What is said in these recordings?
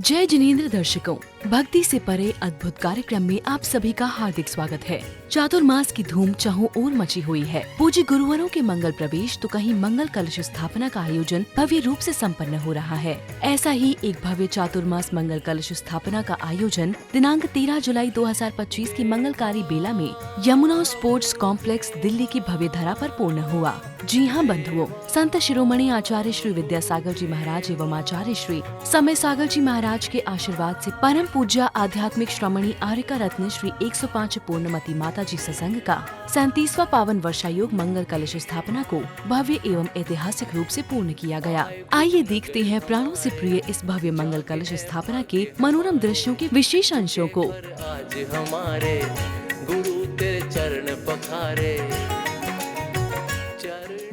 जय जिनेंद्र दर्शकों, भक्ति से परे अद्भुत कार्यक्रम में आप सभी का हार्दिक स्वागत है। चातुर्मास की धूम चाहों ओर मची हुई है। पूज्य गुरुवरों के मंगल प्रवेश तो कहीं मंगल कलश स्थापना का आयोजन भव्य रूप से संपन्न हो रहा है। ऐसा ही एक भव्य चातुर्मास मंगल कलश स्थापना का आयोजन दिनांक 13 जुलाई 2025 की मंगलकारी बेला में यमुना स्पोर्ट्स कॉम्प्लेक्स दिल्ली की भव्य धरा पर पूर्ण हुआ। जी हाँ बंधुओं, संत शिरोमणि आचार्य श्री विद्यासागर जी महाराज एवं आचार्य श्री समय सागर जी महाराज के आशीर्वाद से परम पूज्य आध्यात्मिक श्रमणी आर्यका रत्न श्री 105 पूर्णमती माता जी सत्संग का 37वां पावन वर्षायोग मंगल कलश स्थापना को भव्य एवं ऐतिहासिक रूप से पूर्ण किया गया। आइए देखते हैं प्राणों से प्रिय इस भव्य मंगल कलश स्थापना के मनोरम दृश्यों के विशेष अंशों को। आज हमारे गुरु तेरे चरण पखारे।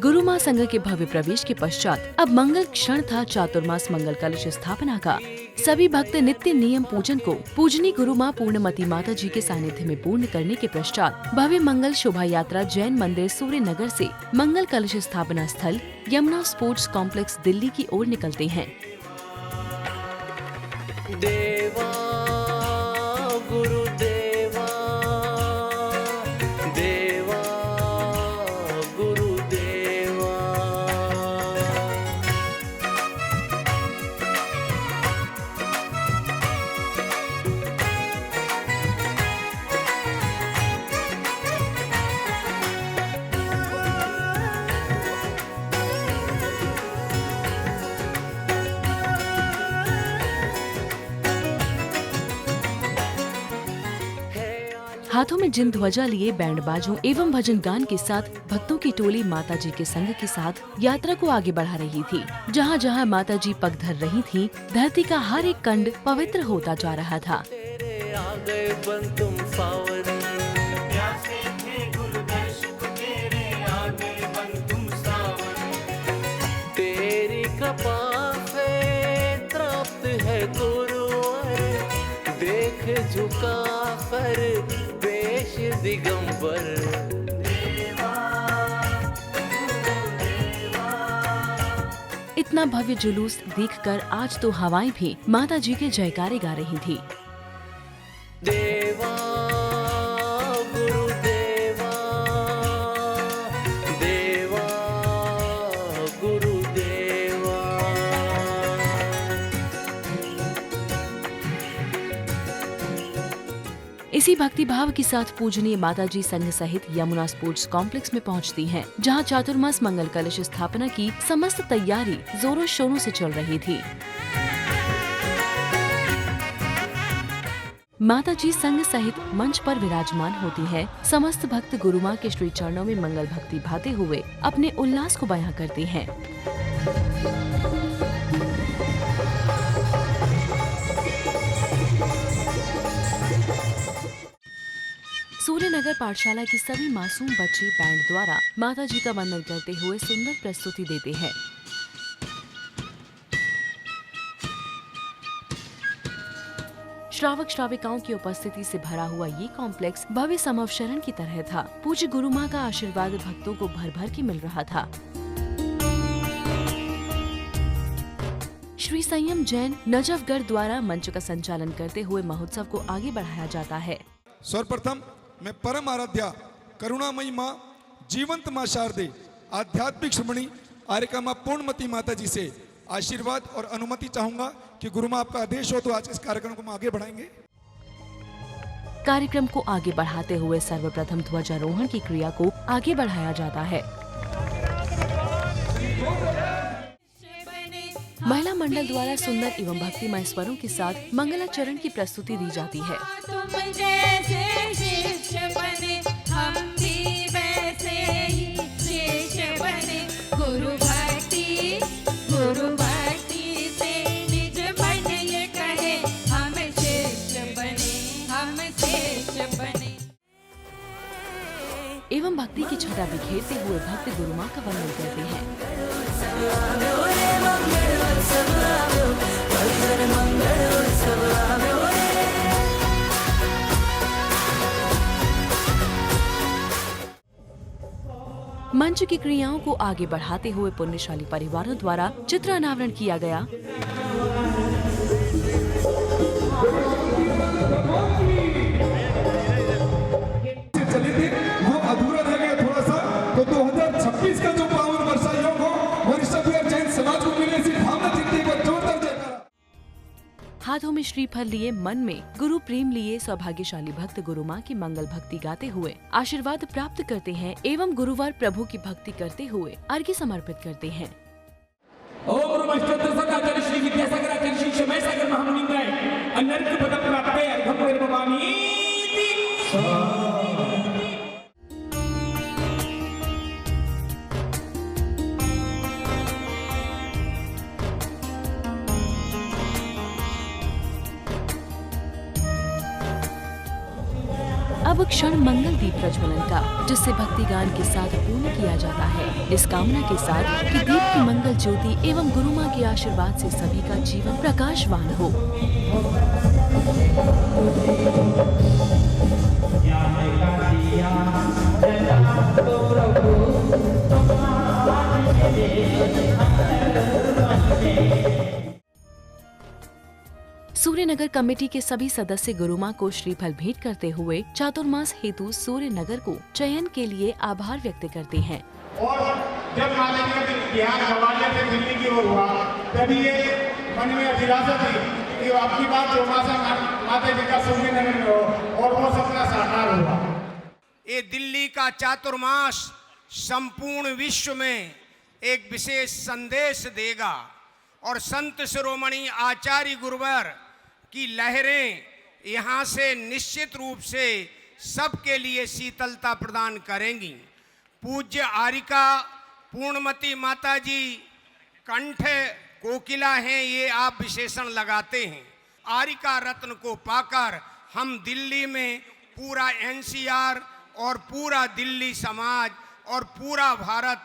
गुरु माँ संघ के भव्य प्रवेश के पश्चात अब मंगल क्षण था चातुर्मास मंगल कलश स्थापना का। सभी भक्त नित्य नियम पूजन को पूजनी गुरु माँ पूर्णमती माता जी के सानिध्य में पूर्ण करने के पश्चात भव्य मंगल शोभा यात्रा जैन मंदिर सूर्य नगर से मंगल कलश स्थापना स्थल यमुना स्पोर्ट्स कॉम्प्लेक्स दिल्ली की ओर निकलते हैं। देवा गुरुदेवा, देवा गुरुदेवा। हाथों में जिन ध्वजा लिए बैंड बाजों एवं भजन गान के साथ भक्तों की टोली माता जी के संग के साथ यात्रा को आगे बढ़ा रही थी। जहाँ जहाँ माता जी पग धर रही थी, धरती का हर एक कंड पवित्र होता जा रहा था। तेरे आ गए बन तुम सावन, तेरी कृपा से तृप्त है गुरुवर, देख झुका कर वेश दिगंबर। इतना भव्य जुलूस देखकर आज तो हवाएं भी माता जी के जयकारे गा रही थी। देवा गुरुदेवा, देवा गुरुदेवा। इसी भक्ति भाव के साथ पूजनीय माता जी संघ सहित यमुना स्पोर्ट्स कॉम्प्लेक्स में पहुंचती हैं, जहां चातुर्मास मंगल कलश स्थापना की समस्त तैयारी जोरों शोरों से चल रही थी। माता जी संघ सहित मंच पर विराजमान होती है। समस्त भक्त गुरु माँ के श्री चरणों में मंगल भक्ति भाते हुए अपने उल्लास को बयां करते हैं। सूर्यनगर पाठशाला के सभी मासूम बच्चे बैंड द्वारा माता जी का वंदन करते हुए सुंदर प्रस्तुति देते हैं। श्रावक श्राविकाओं की उपस्थिति से भरा हुआ ये कॉम्प्लेक्स भव्य समवशरण की तरह था। पूज्य गुरु माँ का आशीर्वाद भक्तों को भर भर के मिल रहा था। श्री संयम जैन नजफगढ़ द्वारा मंच का संचालन करते हुए महोत्सव को आगे बढ़ाया जाता है। सर्वप्रथम मैं परम आराध्या करुणामयी माँ, जीवंत माँ शारदे, आध्यात्मिक श्रमणी आर्यका माँ पूर्णमती माता जी से आशीर्वाद और अनुमति चाहूंगा कि गुरु माँ आपका आदेश हो तो आज इस कार्यक्रम को हम आगे बढ़ाएंगे। कार्यक्रम को आगे बढ़ाते हुए सर्वप्रथम ध्वजारोहण की क्रिया को आगे बढ़ाया जाता है। महिला मंडल द्वारा सुंदर एवं भक्तिमय स्वरों के साथ मंगलाचरण की प्रस्तुति दी जाती है। तुम जैसे शिष्य बने, हम भी वैसे ही शिष्य बने। गुरु भक्ति से निज मन ये कहे, हम शिष्य बने, हम शिष्य बने। एवं भक्ति की छटा बिखेरते हुए भक्त गुरु माँ का वंदन करते हैं। मंच की क्रियाओं को आगे बढ़ाते हुए पुण्यशाली परिवारों द्वारा चित्र अनावरण किया गया। चले थे वो अधूरा रह गया थोड़ा सा, तो 2026 का जो पावन वर्षा योग हो वो ऋषभ जैन समाज को मिले, ऐसी भावना जितनी को जोरदार जयकारा। हाथों में श्रीफल लिए, मन में गुरु प्रेम लिए सौभाग्यशाली भक्त गुरु माँ की मंगल भक्ति गाते हुए आशीर्वाद प्राप्त करते हैं एवं गुरुवार प्रभु की भक्ति करते हुए अर्घ्य समर्पित करते हैं। ओम नमस्ते सदाचार्य श्री विद्यासागराचार्य श्री शमयसागर महामुनिंद्राय अनर्घ पद प्राप्ते अर्घम निर्ममामि। अब क्षण मंगल दीप प्रज्वलन का, जिससे भक्ति गान के साथ पूर्ण किया जाता है, इस कामना के साथ कि दीप की मंगल ज्योति एवं गुरु माँ के आशीर्वाद से सभी का जीवन प्रकाशवान हो। सूर्यनगर कमेटी के सभी सदस्य गुरु माँ को श्रीफल भेंट करते हुए चातुर्मास हेतु सूर्यनगर को चयन के लिए आभार व्यक्त करते हैं। और जब माता जी का ध्यान ग्वालियर से दिल्ली की ओर हुआ, तभी ये मन में अभिलाषा थी कि आपकी बात चौमासा माता जी का सूर्यनगर में हो, और वो सपना साकार हुआ। ये दिल्ली का चातुर्मास संपूर्ण विश्व में एक विशेष संदेश देगा और संत शिरोमणि आचार्य गुरुवर की लहरें यहाँ से निश्चित रूप से सबके लिए शीतलता प्रदान करेंगी। पूज्य आरिका पूर्णमती माता जी कंठ कोकिला हैं, ये आप विशेषण लगाते हैं। आरिका रत्न को पाकर हम दिल्ली में पूरा एनसीआर और पूरा दिल्ली समाज और पूरा भारत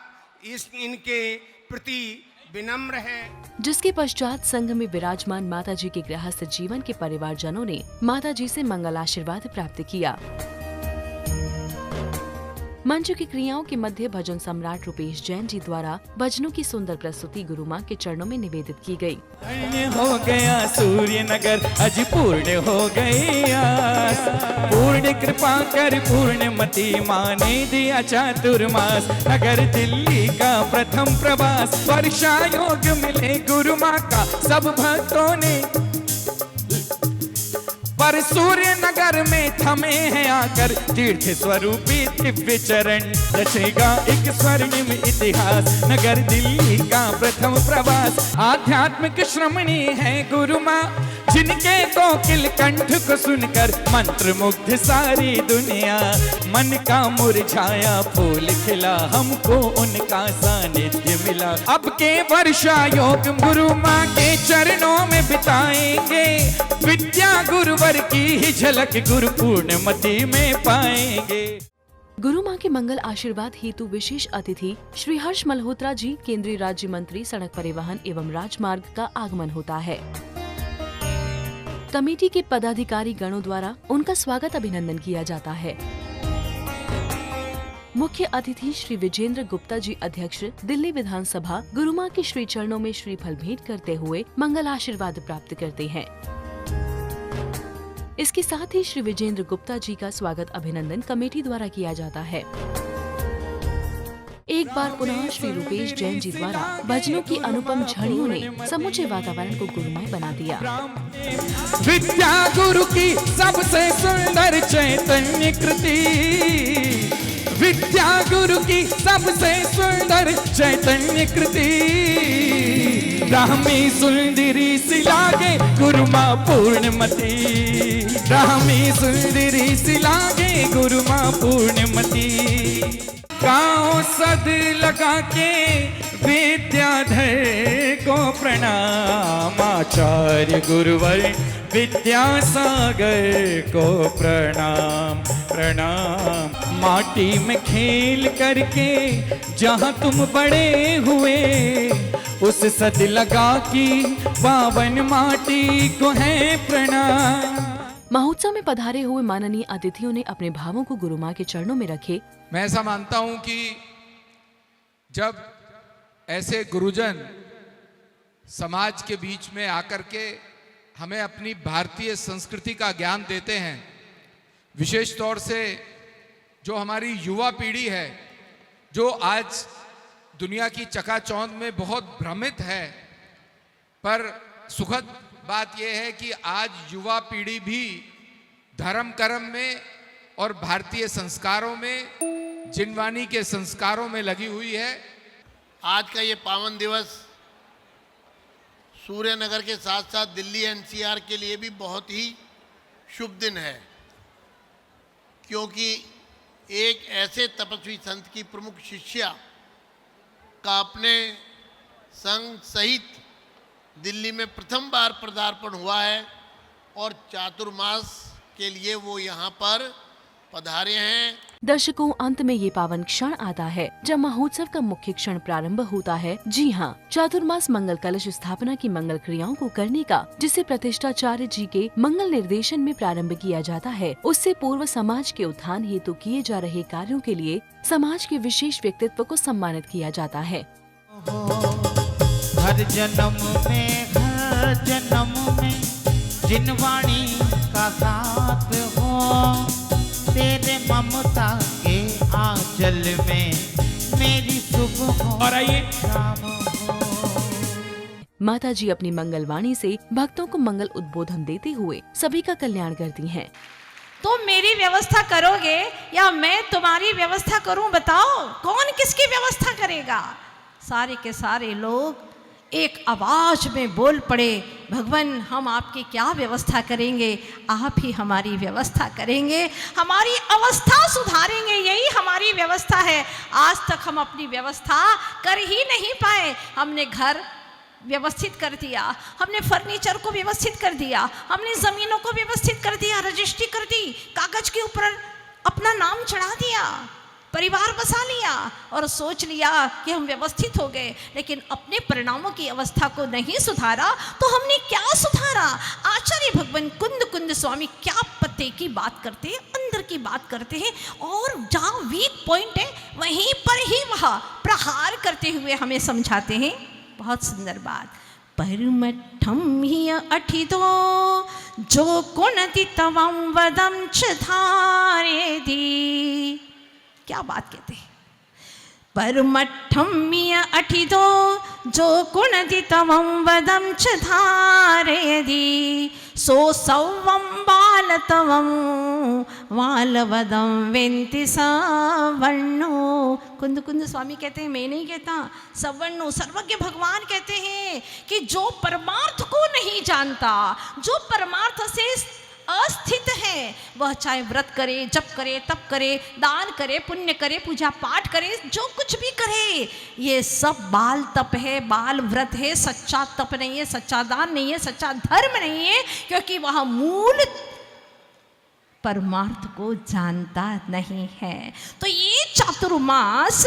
इनके प्रति विनम्र है। जिसके पश्चात संघ में विराजमान माता जी के गृहस्थ जीवन के परिवारजनों ने माता जी से मंगल आशीर्वाद प्राप्त किया। मंच की क्रियाओं के मध्य भजन सम्राट रूपेश जैन जी द्वारा भजनों की सुंदर प्रस्तुति गुरु माँ के चरणों में निवेदित की गई। धन्य हो गया सूर्यनगर, अज पूर्ण हो गया, पूर्ण कृपा कर पूर्णमती माँ ने दिया चातुर्मास, नगर दिल्ली का प्रथम प्रवास, वर्षा योग मिले गुरु माँ का सब भक्तों ने, पर सूर्य नगर में थमे हैं आकर तीर्थ स्वरूपी दिव्य चरण, रचेगा एक स्वर्णिम इतिहास, नगर दिल्ली का प्रथम प्रवास। आध्यात्मिक श्रमणी है गुरु माँ, जिनके कोकिल कंठ को सुनकर मंत्र मुग्ध सारी दुनिया, मन का मुरझाया फूल खिला, हमको उनका सानिध्य मिला। अब के वर्षा योग गुरु माँ के चरणों में बिताएंगे, विद्या गुरुवर की ही झलक गुरु पूर्णमती में पाएंगे। गुरु माँ के मंगल आशीर्वाद हेतु विशेष अतिथि श्री हर्ष मल्होत्रा जी, केंद्रीय राज्य मंत्री सड़क परिवहन एवं राजमार्ग का आगमन होता है। कमेटी के पदाधिकारी गणों द्वारा उनका स्वागत अभिनंदन किया जाता है। मुख्य अतिथि श्री विजेंद्र गुप्ता जी, अध्यक्ष दिल्ली विधानसभा, गुरु माँ के श्री चरणों में श्रीफल भेंट करते हुए मंगल आशीर्वाद प्राप्त करते हैं। इसके साथ ही श्री विजेंद्र गुप्ता जी का स्वागत अभिनंदन कमेटी द्वारा किया जाता है। एक बार पुनः श्री रूपेश जैन जी द्वारा भजनों की अनुपम झड़ियों ने समूचे वातावरण को गुरुमय बना दिया। विद्या गुरु की सबसे सुंदर चैतन्य कृति, विद्या गुरु की सबसे सुंदर चैतन्य कृति, रामी सुंदरी सी लागे गुरु माँ पूर्णमती, रामी सुंदरी सी लागे गुरु माँ पूर्णमती। गाँव सद लगा के विद्याधर को प्रणाम, आचार्य गुरुवर विद्यासागर को प्रणाम प्रणाम। माटी में खेल करके जहाँ तुम बड़े हुए, उस सद लगा की पावन माटी को है प्रणाम। महोत्सव में पधारे हुए माननीय अतिथियों ने अपने भावों को गुरु माँ के चरणों में रखे। मैं ऐसा मानता हूं कि जब ऐसे गुरुजन समाज के बीच में आकर के हमें अपनी भारतीय संस्कृति का ज्ञान देते हैं। विशेष तौर से जो हमारी युवा पीढ़ी है, जो आज दुनिया की चकाचौंध में बहुत भ्रमित है, पर सुखद बात यह है कि आज युवा पीढ़ी भी धर्म कर्म में और भारतीय संस्कारों में, जिनवानी के संस्कारों में लगी हुई है। आज का ये पावन दिवस सूर्यनगर के साथ साथ दिल्ली एनसीआर के लिए भी बहुत ही शुभ दिन है, क्योंकि एक ऐसे तपस्वी संत की प्रमुख शिष्या का अपने संघ सहित दिल्ली में प्रथम बार पदार्पण हुआ है और चातुर्मास के लिए वो यहाँ पर पधारे हैं। दर्शकों, अंत में ये पावन क्षण आता है जब महोत्सव का मुख्य क्षण प्रारंभ होता है। जी हाँ, चातुर्मास मंगल कलश स्थापना की मंगल क्रियाओं को करने का, जिसे प्रतिष्ठाचार्य जी के मंगल निर्देशन में प्रारंभ किया जाता है। उससे पूर्व समाज के उत्थान हेतु किए जा रहे कार्यों के लिए समाज के विशेष व्यक्तित्व को सम्मानित किया जाता है। हर जन्म में जिनवाणी का साथ हो, तेरे ममता के आंचल में मेरी सुबह हो और आइए शाम हो। माता जी अपनी मंगलवाणी से भक्तों को मंगल उद्बोधन देते हुए सभी का कल्याण करती हैं। तुम मेरी व्यवस्था करोगे या मैं तुम्हारी व्यवस्था करूं? बताओ, कौन किसकी व्यवस्था करेगा? सारे के सारे लोग एक आवाज में बोल पड़े, भगवान हम आपकी क्या व्यवस्था करेंगे, आप ही हमारी व्यवस्था करेंगे, हमारी अवस्था सुधारेंगे, यही हमारी व्यवस्था है। आज तक हम अपनी व्यवस्था कर ही नहीं पाए। हमने घर व्यवस्थित कर दिया, हमने फर्नीचर को व्यवस्थित कर दिया, हमने ज़मीनों को व्यवस्थित कर दिया, रजिस्ट्री कर दी, कागज के ऊपर अपना नाम चढ़ा दिया, परिवार बसा लिया और सोच लिया कि हम व्यवस्थित हो गए, लेकिन अपने परिणामों की अवस्था को नहीं सुधारा तो हमने क्या सुधारा? आचार्य भगवान कुंद कुंद स्वामी क्या पते की बात करते हैं, अंदर की बात करते हैं, और जहाँ वीक पॉइंट है वहीं पर ही वह प्रहार करते हुए हमें समझाते हैं। बहुत सुंदर बात। परमठम ही अठितो जो कुणति तवं वदं च धारेधि। क्या बात कहते हैं? परमठम्य अठितो जो कुणति तवं वदं च धारेधि, सो सौवं बालतवं वालवदं वेन्ति सवर्णो। कुंद कुंद स्वामी कहते हैं, मैं नहीं कहता, सवर्णो सर्वज्ञ भगवान कहते हैं कि जो परमार्थ को नहीं जानता, जो परमार्थ से अस्थित है, वह चाहे व्रत करे, जप करे, तप करे, दान करे, पुण्य करे, पूजा पाठ करे, जो कुछ भी करे, ये सब बाल तप है, बाल व्रत है, सच्चा तप नहीं है, सच्चा दान नहीं है, सच्चा धर्म नहीं है, क्योंकि वह मूल परमार्थ को जानता नहीं है। तो ये चातुर्मास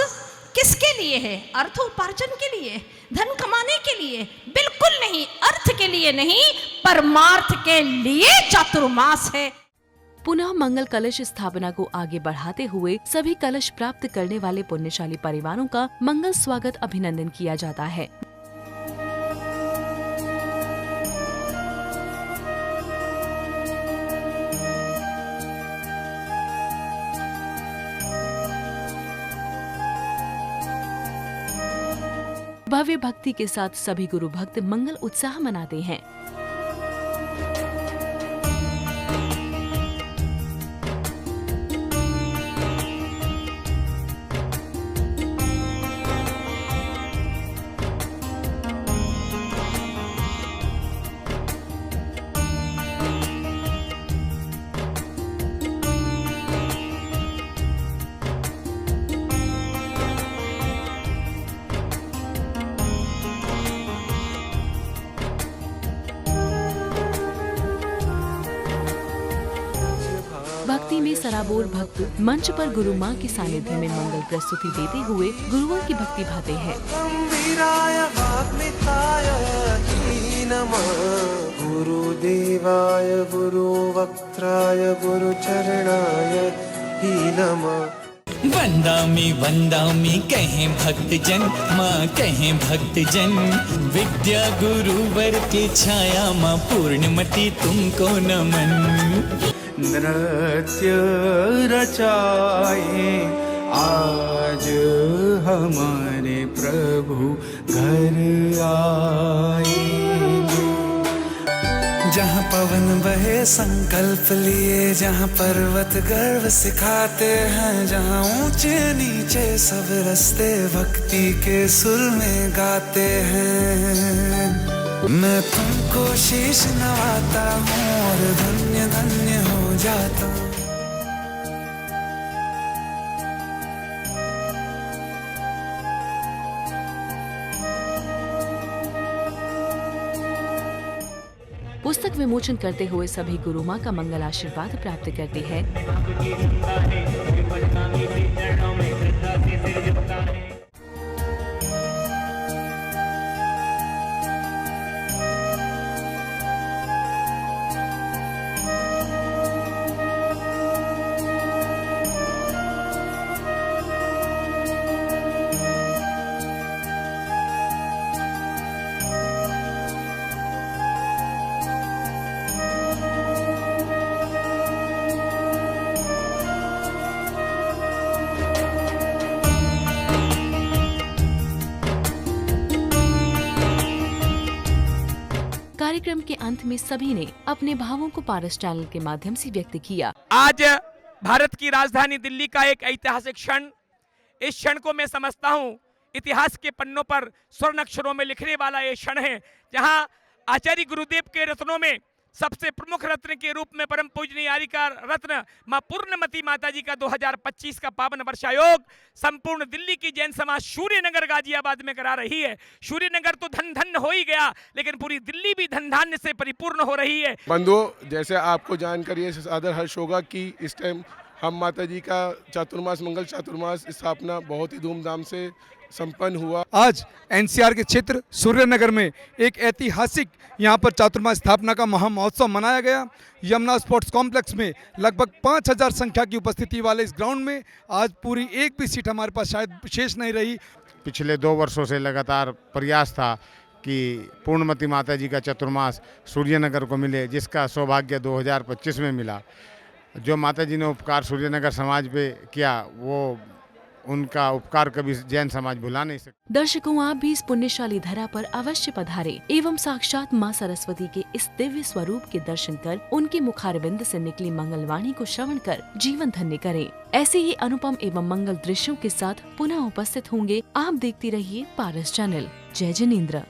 किसके लिए है? अर्थ उपार्जन के लिए, धन कमाने के लिए? बिल्कुल नहीं, अर्थ के लिए नहीं, परमार्थ के लिए चातुर्मास है। पुनः मंगल कलश स्थापना को आगे बढ़ाते हुए सभी कलश प्राप्त करने वाले पुण्यशाली परिवारों का मंगल स्वागत अभिनंदन किया जाता है। भव्य भक्ति के साथ सभी गुरु भक्त मंगल उत्साह मनाते हैं। भक्ति में सराबोर भक्त मंच पर गुरु माँ के सानिध्य में मंगल प्रस्तुति देते हुए गुरुओं की भक्ति भाते हैं। गुरुदेवाय गुरुवक्त्राय गुरुचरणाय ही नमः। वंदामी कहें भक्तजन, माँ कहें भक्तजन। विद्या गुरुवर के छाया माँ पूर्णमती तुमको नमन। नृत्य रचाए आज हमारे प्रभु घर आएंगे। जहाँ पवन बहे संकल्प लिए, जहाँ पर्वत गर्व सिखाते हैं, जहाँ ऊंचे नीचे सब रास्ते भक्ति के सुर में गाते हैं। मैं तुमको शीश नवाता हूँ और धन्य धन्य हो जाता हूँ। पुस्तक विमोचन करते हुए सभी गुरु माँ का मंगल आशीर्वाद प्राप्त करते हैं। कार्यक्रम के अंत में सभी ने अपने भावों को पारस चैनल के माध्यम से व्यक्त किया। आज भारत की राजधानी दिल्ली का एक ऐतिहासिक क्षण, इस क्षण को मैं समझता हूँ इतिहास के पन्नों पर स्वर्ण अक्षरों में लिखने वाला ये क्षण है, जहाँ आचार्य गुरुदेव के रत्नों में सबसे प्रमुख रत्न के रूप में परम पूजनीय आर्य का रत्न मां पूर्णमती माता जी का 2025 का पावन वर्षायोग संपूर्ण दिल्ली की जैन समाज सूर्यनगर गाजियाबाद में करा रही है। सूर्यनगर तो धन धन हो ही गया, लेकिन पूरी दिल्ली भी धन धान्य से परिपूर्ण हो रही है। बंधुओं, जैसे आपको जानकर ये सादर हर्ष होगा कि इस टाइम हम माता जी का चातुर्मास मंगल चातुर्मास स्थापना बहुत ही धूमधाम से संपन्न हुआ। आज एनसीआर के क्षेत्र सूर्यनगर में एक ऐतिहासिक यहाँ पर चातुर्मास स्थापना का महामहोत्सव मनाया गया। यमुना स्पोर्ट्स कॉम्प्लेक्स में लगभग 5000 संख्या की उपस्थिति वाले इस ग्राउंड में आज पूरी एक भी सीट हमारे पास शायद शेष नहीं रही। पिछले 2 वर्षों से लगातार प्रयास था कि पूर्णमती माता जी का चतुर्मास सूर्यनगर को मिले, जिसका सौभाग्य 2025 में मिला। जो माता जी ने उपकार सूर्यनगर समाज पे किया, वो उनका उपकार कभी जैन समाज भुला नहीं सकता। दर्शकों, आप भी इस पुण्यशाली धरा पर अवश्य पधारें एवं साक्षात मां सरस्वती के इस दिव्य स्वरूप के दर्शन कर उनके मुखारविंद से निकली मंगलवाणी को श्रवण कर जीवन धन्य करें। ऐसे ही अनुपम एवं मंगल दृश्यों के साथ पुनः उपस्थित होंगे। आप देखते रहिए पारस चैनल। जय जिनेंद्र।